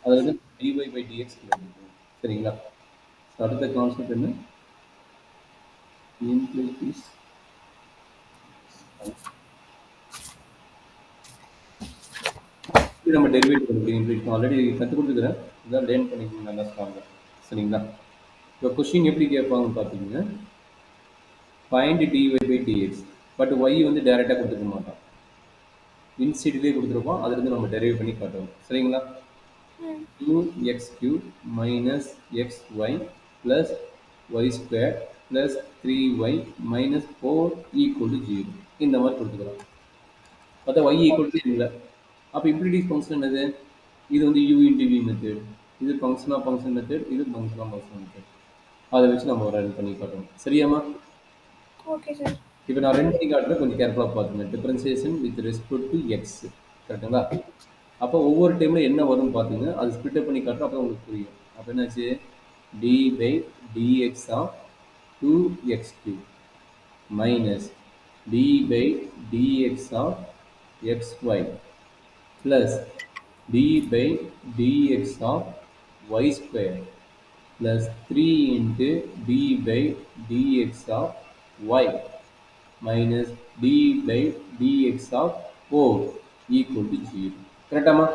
அதில் dy by dx சரிங்களா? அடுத்த கான்செப்ட் என்ன? இன்ஃபினிட்டிஸ் நம்ம டெரிவேட் பண்ணிக்கலாம். ஆல்ரெடி கற்றுக் கொடுத்துக்கிறேன். இதான் லேர்ன் பண்ணிக்கணும் நல்லா ஸ்ட்ராங்காக. சரிங்களா? இப்போ கொஸ்டின் எப்படி கேட்பாங்கன்னு பார்த்தீங்கன்னா find dy by dx. But y வந்து டைரெக்டாக கொடுத்துக்க மாட்டோம். இன்சைட்லேயே கொடுத்துருப்போம். அதுலேருந்து நம்ம டெரைவ் பண்ணி காட்டுவோம். சரிங்களா? 2x cube minus xy plus y square plus 3y minus 4 equal to 0. இந்த மாதிரி கொடுத்துக்கிறோம். பார்த்தா y equal to இல்லை. அப்போ இம்ப்ளிடிஸ் ஃபங்க்ஷன் என்னது? இது வந்து u into v மெத்தட். இது ஃபங்க்ஷன் ஆஃப் ஃபங்க்ஷன் மெத்தட். இது ஃபங்க்ஷன் ஆஃப் ஃபங்க்ஷன் மெத்தட். அதை வச்சு நம்ம ரன் பண்ணி காட்டுவோம். சரியாமா? Okay sir. இப்போ நான் ரன் பண்ணி காட்டுறேன், கொஞ்சம் கேர்ஃபுல்லாக பார்த்துங்க. Differentiation with respect to x. கரெக்டுங்களா? அப்போ ஒவ்வொரு டைமில் என்ன வரும்னு பார்த்தீங்கன்னா அது ஸ்பிளிட் பண்ணி காட்டுறோம். அப்போ உங்களுக்கு புரியும். அப்போ என்னாச்சு? D by dx of 2x³ minus d by dx of xy plus d by dx of y square plus 3 into d by dx of y minus d by dx of 4 equal to 0. கரெக்டாமா?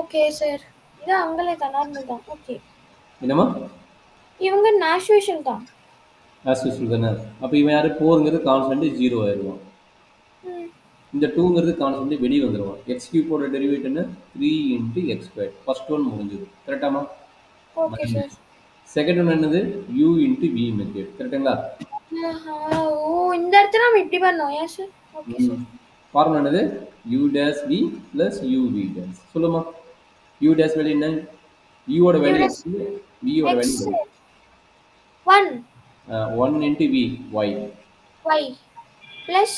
Okay sir. இது அங்கலே தான், normal தான். Okay. என்னமா? இவங்க natural தான். Natural தானே? அப்போ இவன் யாரு? 4ங்கிறது கான்ஸ்டன்ட் 0 ஆயிடுவான். இந்த 2ங்கிறது கான்ஸ்டன்ட் வெளியே வந்துடுவான். எக்ஸ் கியூபோட டெரிவேட் என்ன? 3 into x squared. First one முடிஞ்சது. கரெக்டாமா? Okay sir. செகண்ட் ஒன் என்னது? u into v மெத்தட். கரெக்ட்டுங்களா? ஓ, இந்த இடத்துல நம்ம இப்படி பண்ணோம். ஏன் சார்? Okay sir. ஃபார்முலா என்னது? u dash v plus uv dash. சொல்லுமா? u dash வேல்யூ என்ன? u ஓட வேல்யூ x, v ஓட value 1 1 into v y plus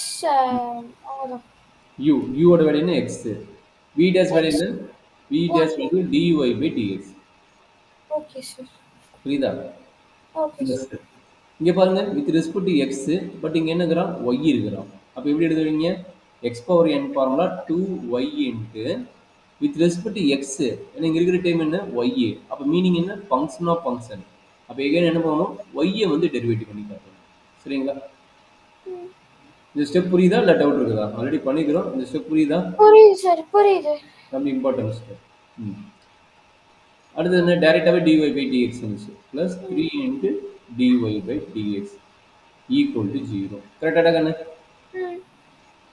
u ஓட வேல்யூ என்ன? x. v dash வேல்யூ என்ன? v dash value dy by dx. Okay sir. புரியுதா? Okay sir. இங்க பாருங்க, with respect to x, but இங்க என்னங்கறான்? y இருக்குறான். அப்ப எப்படி எழுதுவீங்க? x power n formula 2y into with respect to x. ஏன்னா இங்க இருக்கிற டைம் என்ன? y. அப்ப மீனிங் என்ன? Function of function. அப்ப again என்ன பண்ணணும்? y வந்து டெரிவேட்டிவ் பண்ணி காட்டணும். சரிங்களா? இந்த ஸ்டெப் புரியுதா இல்ல டவுட் இருக்குதா? ஆல்ரெடி பண்ணிக்கிறோம். இந்த ஸ்டெப் புரியுதா? புரியுது சார், புரியுது. ரொம்ப இம்பார்ட்டன்ட் ஸ்டெப். அடுத்து என்ன? டைரக்டாவே dy by dx plus 3 into dy by dx equal to 0. கரெக்டாடா கண்ணு?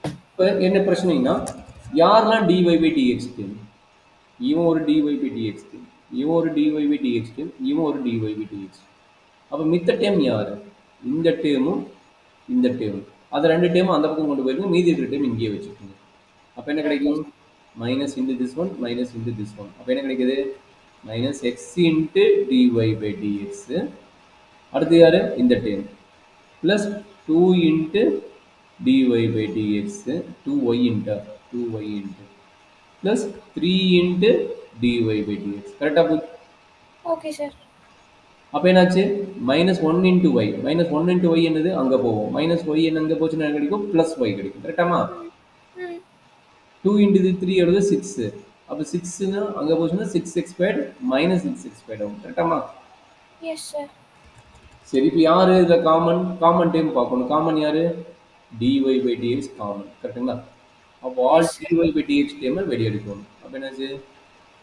இப்போ என்ன பிரச்சனைனா யாரெல்லாம் dy by dx டீம்? இவன் ஒரு dy by dx டீம், இவன் ஒரு dy by dx டீம், இவன் ஒரு dy by dx. அப்போ மித்த டேம் யாரு? இந்த டேமும் இந்த டேமும். அது ரெண்டு டேமும் அந்த பக்கம் கொண்டு போயிருங்க, மீதி இருக்கிற டேம் இங்கேயே வச்சுக்கோங்க. அப்போ என்ன கிடைக்கும்? Minus into this one, minus into this one. அப்போ என்ன கிடைக்குது? Minus x into dy by dx. அடுத்து யாரு? இந்த term plus 2 into dy by dx, 2y into 2y into plus 3 into dy by dx. கரெக்டா போய்? Okay sir. அப்போ என்னாச்சு? Minus 1 into y. Minus 1 into y என்னது? அங்கே போவோம். மைனஸ் y என்ன அங்கே போச்சுன்னா என்ன கிடைக்கும்? ப்ளஸ் y கிடைக்கும். கரெக்டாமா? 2 into 3 எவ்வளவு? 6. அப்போ 6னா அங்கே போச்சுன்னா 6x squared minus 6x squared ஆகும். கரெக்டாமா? Yes sir. சரி, இப்போ யாரு இதில் காமன் டைம் பார்க்கணும். காமன் யாரு? dy by dx காமன். கரெக்டுங்களா? அப்போ ஆல் dy by dx டைமை வெளியே எடுக்கணும். அப்போ என்னாச்சு?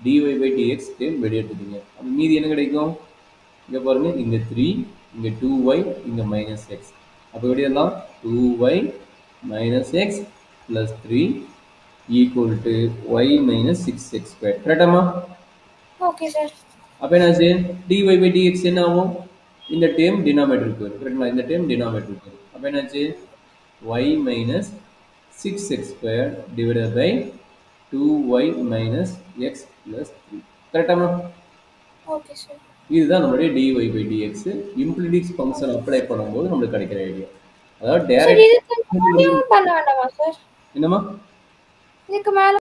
dy by dx டைம் வெளியே எடுத்துட்டீங்க. அப்போ மீதி என்ன கிடைக்கும்? இங்கே பாருங்க, இங்கே 3, இங்கே 2y, இங்கே மைனஸ் எக்ஸ். அப்போ வெளியெல்லாம் 2y minus x plus 3 equal to y minus 6x square. கரெக்டாமா? Okay sir. அப்போ என்னாச்சு? dy by dx என்ன ஆகும்? இந்த டேம் டினாமேட்டருக்கு வரும். கரெக்டுங்களா? இந்த டேம் டினாமேட்டருக்கு வரும். அப்போ என்னாச்சு? y minus 6x squared divided by 2y minus x plus 3. கரெக்டாமா? Okay sir. இதுதான் நம்மளுடைய dy by dx. Implicit function apply பண்ணும்போது நம்மளுக்கு கிடைக்கிற ஐடியா. அதாவது டைரக்ட் பண்ண வேண்டாமா சார்? என்னமா? இதுக்கு மேல